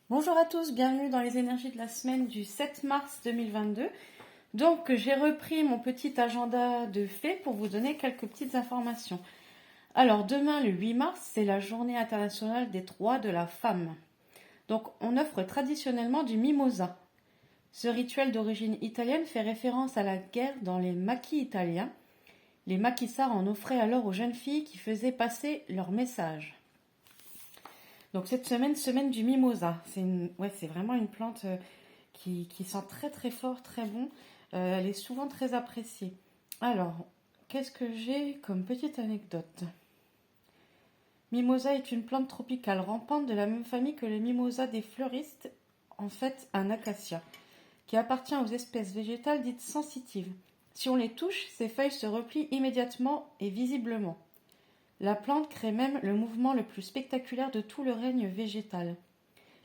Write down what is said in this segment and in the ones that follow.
Bonjour à tous, bienvenue dans les énergies de la semaine du 7 mars 2022. Donc j'ai repris mon petit agenda de fées pour vous donner quelques petites informations. Alors demain le 8 mars, c'est la journée internationale des droits de la femme. Donc on offre traditionnellement du mimosa. Ce rituel d'origine italienne fait référence à la guerre dans les maquis italiens. Les maquisards en offraient alors aux jeunes filles qui faisaient passer leur message. Donc cette semaine du mimosa, c'est vraiment une plante qui sent très très fort, très bon. Elle est souvent très appréciée. Alors, qu'est-ce que j'ai comme petite anecdote? Mimosa est une plante tropicale rampante de la même famille que le mimosa des fleuristes, en fait un acacia, qui appartient aux espèces végétales dites sensitives. Si on les touche, ses feuilles se replient immédiatement et visiblement. La plante crée même le mouvement le plus spectaculaire de tout le règne végétal.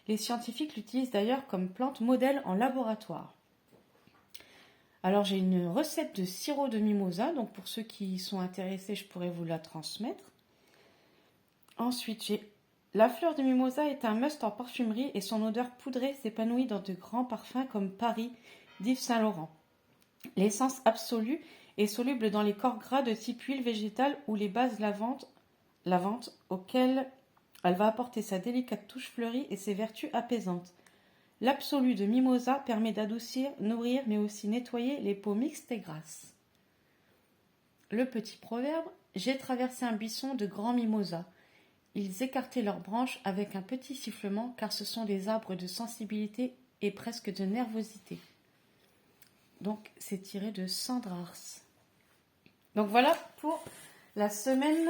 Les scientifiques l'utilisent d'ailleurs comme plante modèle en laboratoire. Alors j'ai une recette de sirop de mimosa, donc pour ceux qui sont intéressés, je pourrais vous la transmettre. Ensuite, la fleur de mimosa est un must en parfumerie et son odeur poudrée s'épanouit dans de grands parfums comme Paris d'Yves Saint-Laurent. L'essence absolue est soluble dans les corps gras de type huile végétale ou les bases lavantes auxquelles elle va apporter sa délicate touche fleurie et ses vertus apaisantes. L'absolu de mimosa permet d'adoucir, nourrir, mais aussi nettoyer les peaux mixtes et grasses. Le petit proverbe: j'ai traversé un buisson de grands mimosas. Ils écartaient leurs branches avec un petit sifflement, car ce sont des arbres de sensibilité et presque de nervosité. Donc, c'est tiré de Sandra Ars. Donc voilà pour la semaine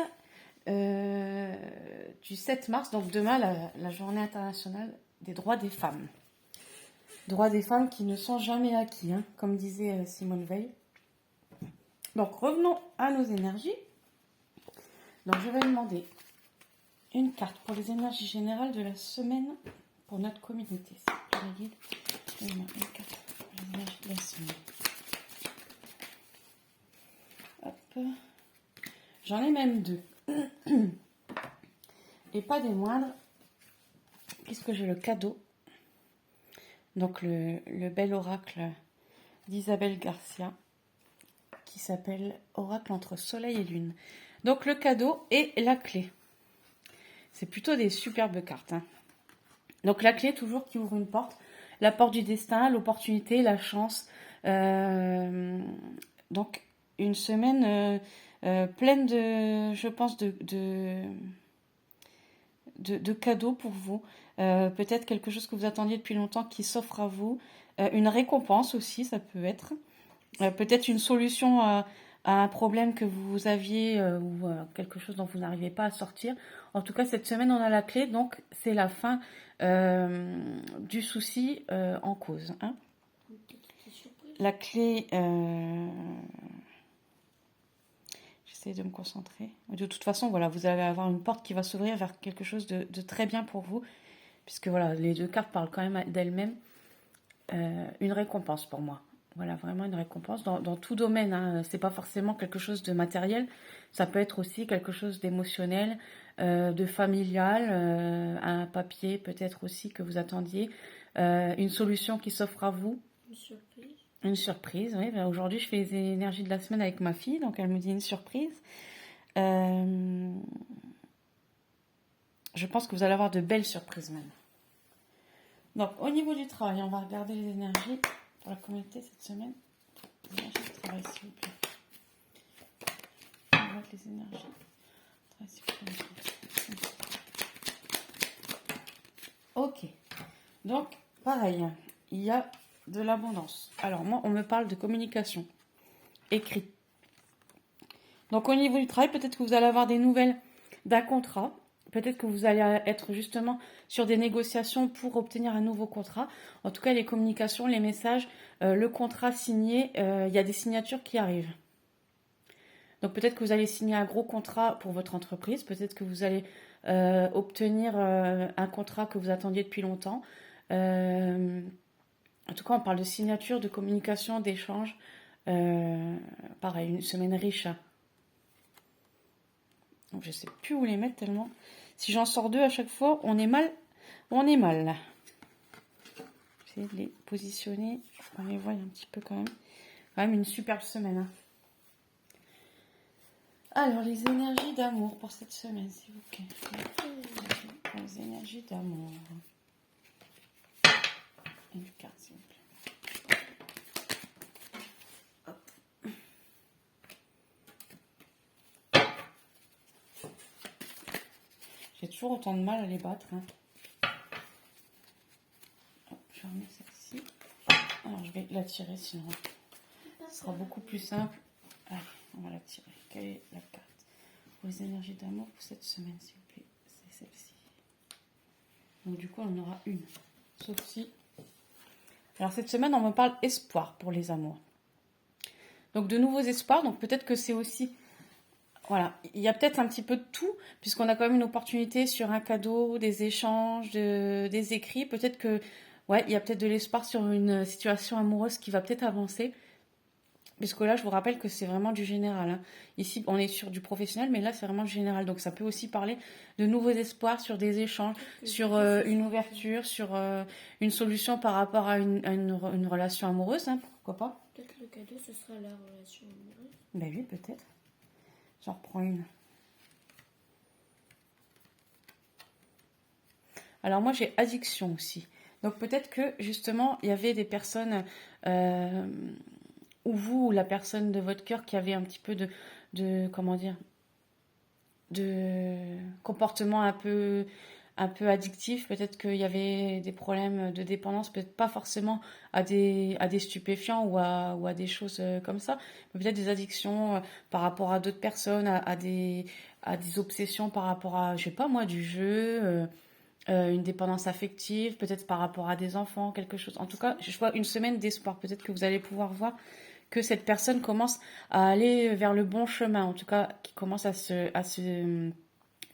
du 7 mars, donc demain, la journée internationale des droits des femmes. Droits des femmes qui ne sont jamais acquis, hein, comme disait Simone Veil. Donc revenons à nos énergies. Donc je vais demander une carte pour les énergies générales de la semaine pour notre communauté. Une carte pour les énergies de la semaine. Hop. J'en ai même deux. Et pas des moindres, puisque j'ai le cadeau. Donc le bel oracle d'Isabelle Garcia, qui s'appelle Oracle entre soleil et lune. Donc le cadeau et la clé. C'est plutôt des superbes cartes, hein. Donc la clé, toujours qui ouvre une porte. La porte du destin, l'opportunité, la chance. Donc une semaine pleine de, je pense, de cadeaux pour vous. Peut-être quelque chose que vous attendiez depuis longtemps qui s'offre à vous. Une récompense aussi, ça peut être. Peut-être une solution à un problème que vous aviez ou quelque chose dont vous n'arrivez pas à sortir. En tout cas, cette semaine, on a la clé, donc c'est la fin du souci en cause, hein. La clé, j'essaie de me concentrer. De toute façon, voilà, vous allez avoir une porte qui va s'ouvrir vers quelque chose de très bien pour vous, puisque voilà, les deux cartes parlent quand même d'elles-mêmes. Une récompense pour moi. Voilà, vraiment une récompense dans tout domaine, hein. C'est pas forcément quelque chose de matériel, ça peut être aussi quelque chose d'émotionnel, de familial, un papier peut-être aussi que vous attendiez, une solution qui s'offre à vous. Une surprise. Une surprise, oui. Ben, aujourd'hui, je fais les énergies de la semaine avec ma fille, donc elle me dit une surprise. Je pense que vous allez avoir de belles surprises même. Donc, au niveau du travail, on va regarder les énergies pour la communauté cette semaine. Les énergies de travail, s'il vous plaît. On voit les énergies. Travail, s'il vous plaît. Ok. Donc, pareil, il y a de l'abondance. Alors, moi, on me parle de communication écrite. Donc, au niveau du travail, peut-être que vous allez avoir des nouvelles d'un contrat. Peut-être que vous allez être justement sur des négociations pour obtenir un nouveau contrat. En tout cas, les communications, les messages, le contrat signé, il y a des signatures qui arrivent. Donc peut-être que vous allez signer un gros contrat pour votre entreprise. Peut-être que vous allez obtenir un contrat que vous attendiez depuis longtemps. En tout cas, on parle de signature, de communication, d'échange. Pareil, une semaine riche. Donc, je ne sais plus où les mettre tellement. Si j'en sors deux à chaque fois, on est mal. On est mal. J'essaie de les positionner. On les voit un petit peu quand même. Quand même une superbe semaine. Hein. Alors, les énergies d'amour pour cette semaine, s'il vous plaît. Les énergies d'amour. Une carte, s'il vous plaît. J'ai toujours autant de mal à les battre. Hein. Hop, je remets celle-ci. Alors, je vais la tirer sinon. Ce sera beaucoup plus simple. Allez, on va la tirer. Quelle est la carte pour les énergies d'amour pour cette semaine, s'il vous plaît? C'est celle-ci. Donc, du coup, on en aura une. Sauf si. Alors, cette semaine, on me parle espoir pour les amours. Donc, de nouveaux espoirs. Donc, peut-être que c'est aussi. Voilà, il y a peut-être un petit peu de tout, puisqu'on a quand même une opportunité sur un cadeau, des échanges, des écrits. Peut-être que, ouais, il y a peut-être de l'espoir sur une situation amoureuse qui va peut-être avancer. Puisque là, je vous rappelle que c'est vraiment du général. Hein. Ici, on est sur du professionnel, mais là, c'est vraiment du général. Donc, ça peut aussi parler de nouveaux espoirs sur des échanges, sur une ouverture, sur une solution par rapport à une relation amoureuse. Hein, pourquoi pas? Peut-être le cadeau, ce sera la relation amoureuse. Ben oui, peut-être. J'en reprends une. Alors moi j'ai addiction aussi. Donc peut-être que justement il y avait des personnes ou vous ou la personne de votre cœur qui avait un petit peu de comment dire de comportement un peu addictif. Peut-être qu'il y avait des problèmes de dépendance, peut-être pas forcément à des stupéfiants ou à des choses comme ça, mais peut-être des addictions par rapport à d'autres personnes, à des obsessions par rapport à, je sais pas moi, du jeu, une dépendance affective, peut-être par rapport à des enfants, quelque chose. En tout cas, je vois une semaine d'espoir. Peut-être que vous allez pouvoir voir que cette personne commence à aller vers le bon chemin, en tout cas, qui commence à se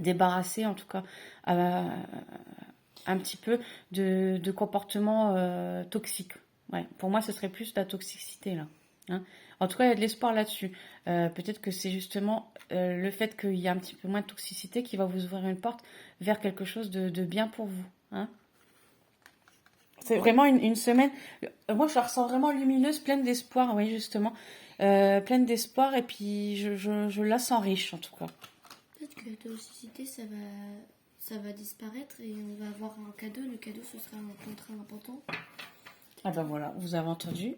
débarrasser, en tout cas, un petit peu de comportements toxiques. Ouais, pour moi, ce serait plus la toxicité, là. Hein. En tout cas, il y a de l'espoir là-dessus. Peut-être que c'est justement le fait qu'il y a un petit peu moins de toxicité qui va vous ouvrir une porte vers quelque chose de bien pour vous. Hein. C'est vraiment une semaine. Moi, je la ressens vraiment lumineuse, pleine d'espoir, oui, justement. Pleine d'espoir, et puis je la sens riche, en tout cas. Peut-être que la toxicité, ça va disparaître et on va avoir un cadeau. Le cadeau, ce sera un contrat important. Ah ben voilà, vous avez entendu.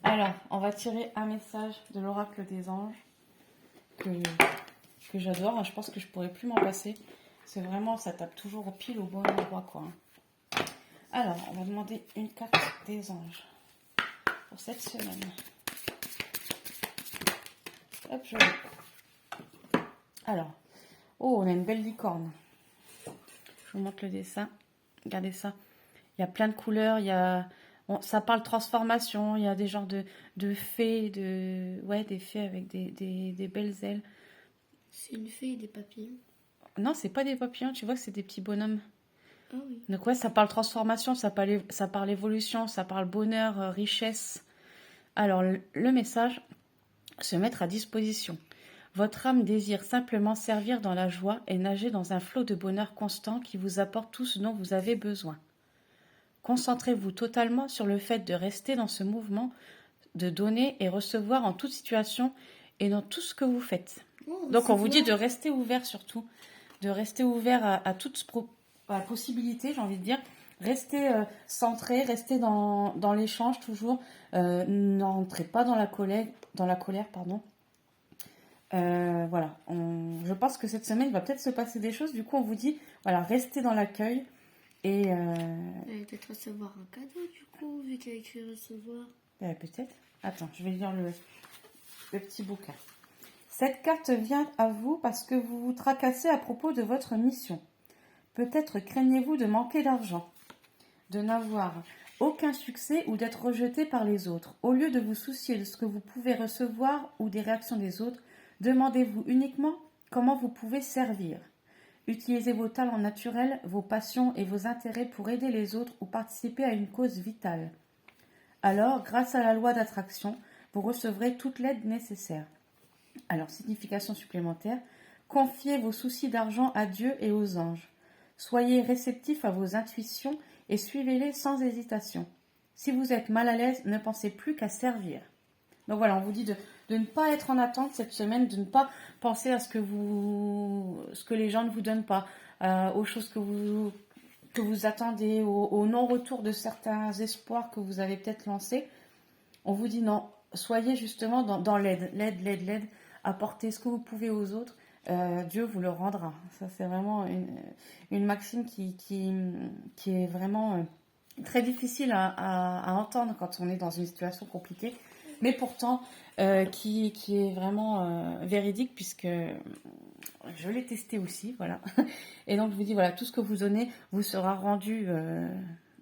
Alors, on va tirer un message de l'oracle des anges que j'adore. Je pense que je pourrais plus m'en passer. C'est vraiment, ça tape toujours au pile au bon endroit, quoi. Alors, on va demander une carte des anges pour cette semaine. Hop, je l'ai. Alors, oh, on a une belle licorne. Je vous montre le dessin. Regardez ça. Il y a plein de couleurs. Il y a, ça parle transformation. Il y a des genres de fées, des fées avec des belles ailes. C'est une fée et des papillons. Non, c'est pas des papillons. Tu vois, c'est des petits bonhommes. Ah oui. Donc ouais, ça parle transformation, ça parle évolution, ça parle bonheur, richesse. Alors le message, se mettre à disposition. Votre âme désire simplement servir dans la joie et nager dans un flot de bonheur constant qui vous apporte tout ce dont vous avez besoin. Concentrez-vous totalement sur le fait de rester dans ce mouvement, de donner et recevoir en toute situation et dans tout ce que vous faites. Oh, donc on vous dit de rester ouvert surtout, de rester ouvert à toute possibilité, j'ai envie de dire. Restez centré, restez dans l'échange toujours. N'entrez pas dans la colère, pardon. Voilà. Je pense que cette semaine, il va peut-être se passer des choses. Du coup, on vous dit, voilà, restez dans l'accueil. Et peut-être recevoir un cadeau, du coup, vu qu'il y a écrit recevoir. Peut-être. Attends, je vais lire le petit bouquin. Cette carte vient à vous parce que vous vous tracassez à propos de votre mission. Peut-être craignez-vous de manquer d'argent, de n'avoir aucun succès ou d'être rejeté par les autres. Au lieu de vous soucier de ce que vous pouvez recevoir ou des réactions des autres, demandez-vous uniquement comment vous pouvez servir. Utilisez vos talents naturels, vos passions et vos intérêts pour aider les autres ou participer à une cause vitale. Alors, grâce à la loi d'attraction, vous recevrez toute l'aide nécessaire. Alors, signification supplémentaire, confiez vos soucis d'argent à Dieu et aux anges. Soyez réceptif à vos intuitions et suivez-les sans hésitation. Si vous êtes mal à l'aise, ne pensez plus qu'à servir. Donc voilà, on vous dit de ne pas être en attente cette semaine, de ne pas penser à ce que les gens ne vous donnent pas, aux choses que vous attendez, au non-retour de certains espoirs que vous avez peut-être lancés. On vous dit non, soyez justement dans l'aide, apportez ce que vous pouvez aux autres, Dieu vous le rendra. Ça, c'est vraiment une maxime qui est vraiment très difficile à entendre quand on est dans une situation compliquée, mais pourtant qui est vraiment véridique, puisque je l'ai testé aussi, voilà. Et donc je vous dis, voilà, tout ce que vous donnez vous sera rendu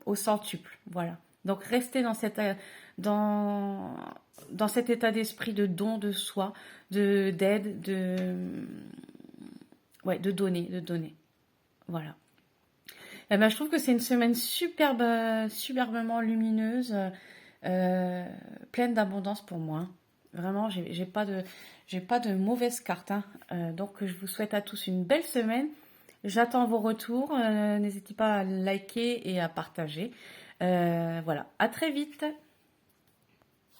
au centuple, voilà. Donc restez dans cet état d'esprit de don de soi, d'aide, de donner. Voilà. Eh ben, je trouve que c'est une semaine superbement lumineuse, pleine d'abondance pour moi. Vraiment, j'ai pas de mauvaise carte, hein. Donc je vous souhaite à tous une belle semaine. J'attends vos retours. N'hésitez pas à liker et à partager. Voilà. À très vite.